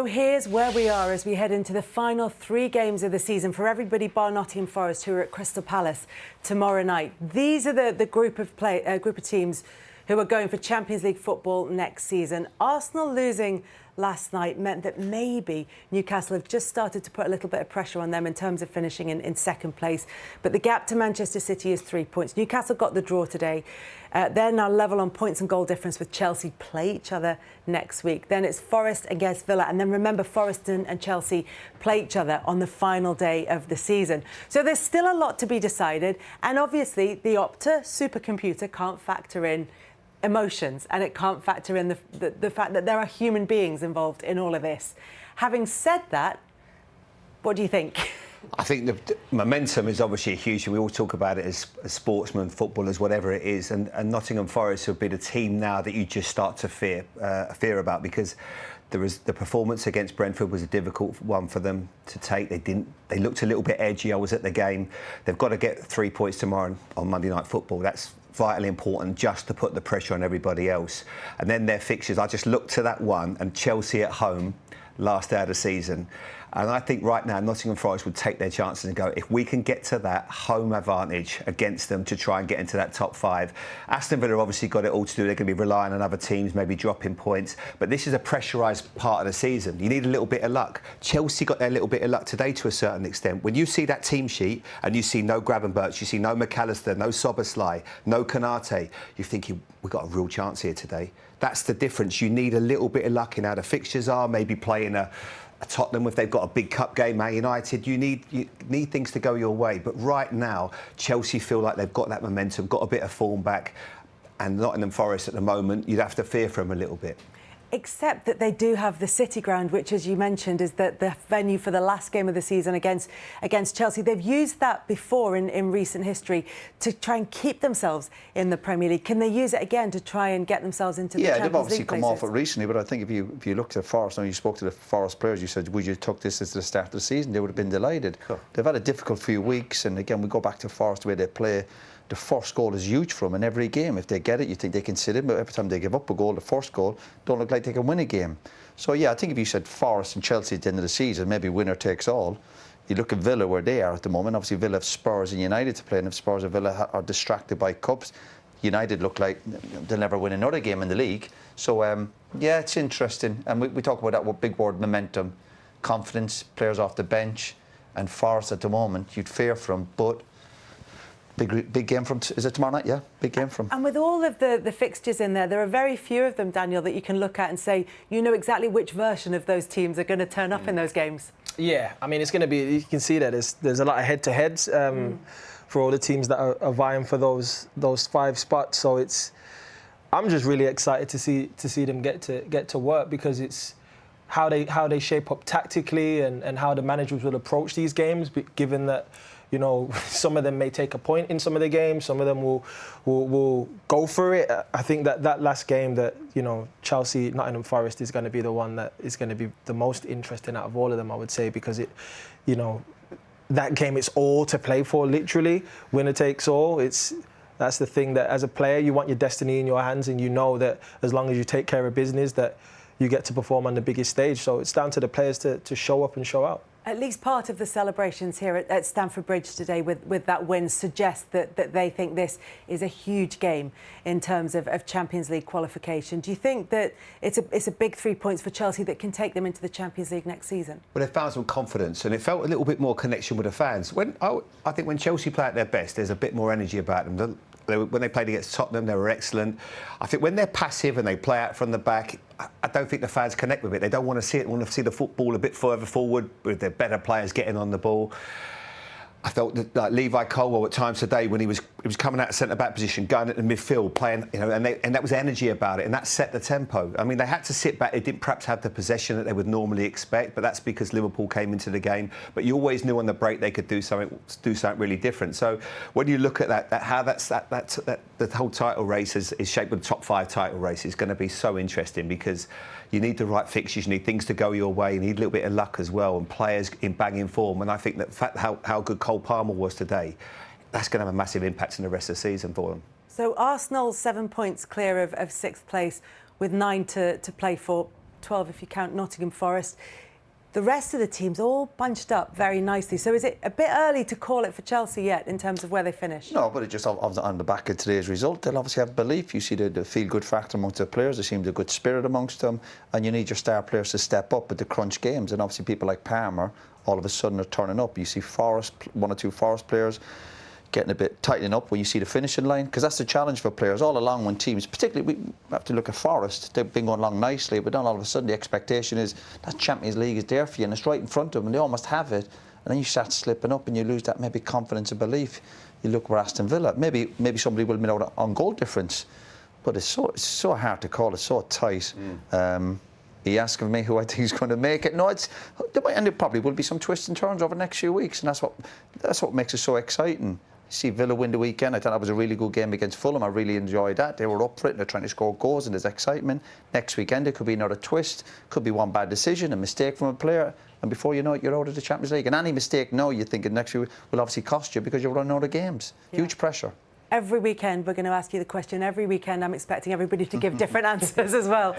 here's where we are as we head into the final 3 games of the season for everybody bar Nottingham Forest, who are at Crystal Palace tomorrow night. These are the group of teams who are going for Champions League football next season. Arsenal losing last night meant that maybe Newcastle have just started to put a little bit of pressure on them in terms of finishing in second place. But the gap to Manchester City is 3 points. Newcastle got the draw today. They're now level on points and goal difference with Chelsea. Play each other next week. Then it's Forest against Villa. And then remember, Forest and Chelsea play each other on the final day of the season. So there's still a lot to be decided. And obviously, the Opta supercomputer can't factor in emotions, and it can't factor in the fact that there are human beings involved in all of this. Having said that, what do you think? I think the momentum is obviously huge, and we all talk about it as sportsmen, footballers, whatever it is. And Nottingham Forest would be the team now that you just start to fear about, because the performance against Brentford was a difficult one for them to take. They looked a little bit edgy. I was at the game. They've got to get 3 points tomorrow on Monday Night Football. That's vitally important, just to put the pressure on everybody else. And then their fixtures, I just looked to that one, and Chelsea at home last day of the season. And I think right now Nottingham Forest would take their chances and go, if we can get to that home advantage against them to try and get into that top 5. Aston Villa obviously got it all to do. They're going to be relying on other teams, maybe dropping points. But this is a pressurised part of the season. You need a little bit of luck. Chelsea got their little bit of luck today to a certain extent. When you see that team sheet and you see no Gravenberch, you see no McAllister, no Soboslai, no Konate, you're thinking, we've got a real chance here today. That's the difference. You need a little bit of luck in how the fixtures are, maybe playing a Tottenham, if they've got a big cup game, Man United, you need things to go your way. But right now, Chelsea feel like they've got that momentum, got a bit of form back, and Nottingham Forest at the moment, you'd have to fear for them a little bit. Except that they do have the City Ground, which, as you mentioned, is the venue for the last game of the season against Chelsea. They've used that before in recent history to try and keep themselves in the Premier League. Can they use it again to try and get themselves into the Champions League? Yeah, they've obviously come places? off it recently, but I think if you looked at Forest, and you spoke to the Forest players, you said, would you took this as the start of the season? They would have been delighted. Sure. They've had a difficult few weeks, and again, we go back to Forest, the way they play. The first goal is huge for them in every game. If they get it, you think they can sit in, but every time they give up a goal, the first goal, don't look like they can win a game. So, yeah, I think if you said Forest and Chelsea at the end of the season, maybe winner takes all. You look at Villa, where they are at the moment. Obviously, Villa have Spurs and United to play, and if Spurs and Villa are distracted by cups, United look like they'll never win another game in the league. So, yeah, it's interesting. And we talk about that big word, momentum, confidence, players off the bench, and Forest at the moment, you'd fear for them, but Big game from, is it tomorrow night? Yeah, big game from. And with all of the fixtures in there are very few of them, Daniel, that you can look at and say, you know exactly which version of those teams are going to turn up in those games. Yeah, I mean, it's going to be, you can see that there's a lot of head-to-heads for all the teams that are vying for those 5 spots. So I'm just really excited to see them get to work, because it's how they shape up tactically and how the managers will approach these games, given that, you know, some of them may take a point in some of the games, some of them will go for it. I think that last game that, you know, Chelsea, Nottingham Forest is going to be the one that is going to be the most interesting out of all of them, I would say, because it, you know, that game, it's all to play for, literally. Winner takes all. That's the thing, that as a player, you want your destiny in your hands, and you know that as long as you take care of business, that you get to perform on the biggest stage. So it's down to the players to show up and show out. At least part of the celebrations here at Stamford Bridge today with that win suggests that they think this is a huge game in terms of Champions League qualification. Do you think that it's a big 3 points for Chelsea that can take them into the Champions League next season? Well, they found some confidence, and it felt a little bit more connection with the fans. I think when Chelsea play at their best, there's a bit more energy about them. When they played against Tottenham, they were excellent. I think when they're passive and they play out from the back, I don't think the fans connect with it. They don't want to see it. They want to see the football a bit further forward with their better players getting on the ball. I felt that like Levi Colwell at times today, when he was coming out of centre-back position, going at the midfield, playing, you know, and that was energy about it, and that set the tempo. I mean, they had to sit back. They didn't perhaps have the possession that they would normally expect, but that's because Liverpool came into the game. But you always knew on the break they could do something really different. So when you look at how the whole title race is shaped with the top 5 title race, is going to be so interesting, because you need the right fixtures, you need things to go your way, you need a little bit of luck as well, and players in banging form. And I think that how good Cole Palmer was today, that's going to have a massive impact on the rest of the season for them. So Arsenal 7 points clear of 6th place with 9 to play for. 12 if you count Nottingham Forest. The rest of the teams all bunched up very nicely. So is it a bit early to call it for Chelsea yet in terms of where they finish? No, but it just on the back of today's result, they'll obviously have belief. You see the feel-good factor amongst the players. There seems a good spirit amongst them, and you need your star players to step up at the crunch games. And obviously people like Palmer all of a sudden are turning up. You see one or two Forest players getting a bit tightening up when you see the finishing line, because that's the challenge for players all along when teams, particularly we have to look at Forest, they've been going along nicely, but then all of a sudden the expectation is that Champions League is there for you and it's right in front of them and they almost have it, and then you start slipping up and you lose that maybe confidence and belief. You look where Aston Villa, maybe somebody will win out on goal difference, but it's so hard to call, it's so tight. He asking me who I think is going to make it. No, there probably will be some twists and turns over the next few weeks, and that's what makes it so exciting. See Villa win the weekend. I thought that was a really good game against Fulham. I really enjoyed that. They were up for it and they're trying to score goals and there's excitement. Next weekend there could be another twist, could be one bad decision, a mistake from a player, and before you know it, you're out of the Champions League. And any mistake now you think in the next few will obviously cost you because you're running out of games. Yeah. Huge pressure. Every weekend we're going to ask you the question. Every weekend I'm expecting everybody to give different answers as well.